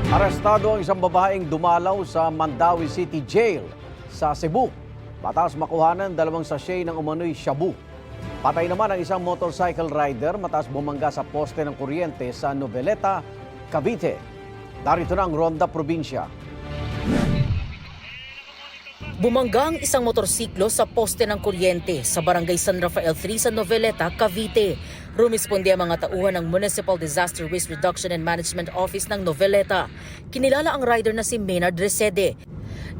Arestado ang isang babaeng dumalaw sa Mandawi City Jail sa Cebu. Matapos makuhanan 2 sachet ng umano'y shabu. Patay naman ang isang motorcycle rider matapos bumangga sa poste ng kuryente sa Noveleta, Cavite. Narito na ang Ronda Probinsya. Bumangga ang isang motorsiklo sa poste ng kuryente sa Barangay San Rafael 3 sa Noveleta, Cavite. Rumisponde ang mga tauhan ng Municipal Disaster Risk Reduction and Management Office ng Noveleta. Kinilala ang rider na si Maynard Resede.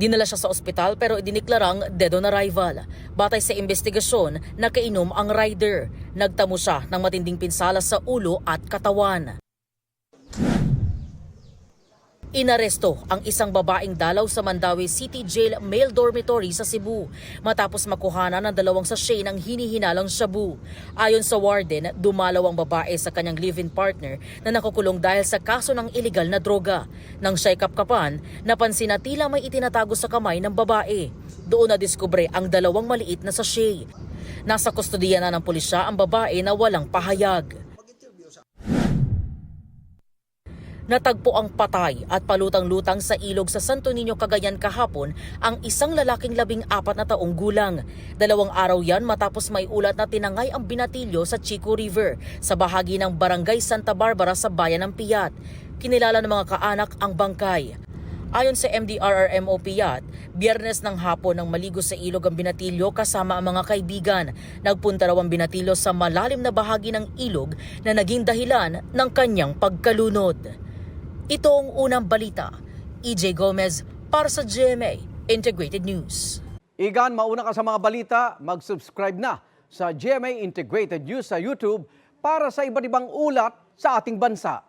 Dinala siya sa ospital pero idiniklarang dead on arrival. Batay sa investigasyon, nakainom ang rider. Nagtamo siya ng matinding pinsala sa ulo at katawan. Inaresto ang isang babaeng dalaw sa Mandawi City Jail Male Dormitory sa Cebu matapos makuhanan ng 2 sachet ng hinihinalang shabu. Ayon sa warden, dumalaw ang babae sa kanyang live-in partner na nakukulong dahil sa kaso ng iligal na droga. Nang siya'y kapkapan, napansin na tila may itinatago sa kamay ng babae. Doon na diskubre ang 2 maliit na sachet. Nasa kustodiya na ng pulisya ang babae na walang pahayag. Natagpo ang patay at palutang-lutang sa ilog sa Santo Niño, Cagayan kahapon ang isang lalaking 14 na taong gulang. 2 araw yan matapos may ulat na tinangay ang binatilyo sa Chico River sa bahagi ng Barangay Santa Barbara sa bayan ng Piat. Kinilala ng mga kaanak ang bangkay. Ayon sa MDRRMO Piat, Biyernes ng hapon nang maligo sa ilog ang binatilyo kasama ang mga kaibigan. Nagpunta raw ang binatilyo sa malalim na bahagi ng ilog na naging dahilan ng kanyang pagkalunod. Ito ang unang balita. EJ Gomez para sa GMA Integrated News. Igan, mauna ka sa mga balita, mag-subscribe na sa GMA Integrated News sa YouTube para sa iba't ibang ulat sa ating bansa.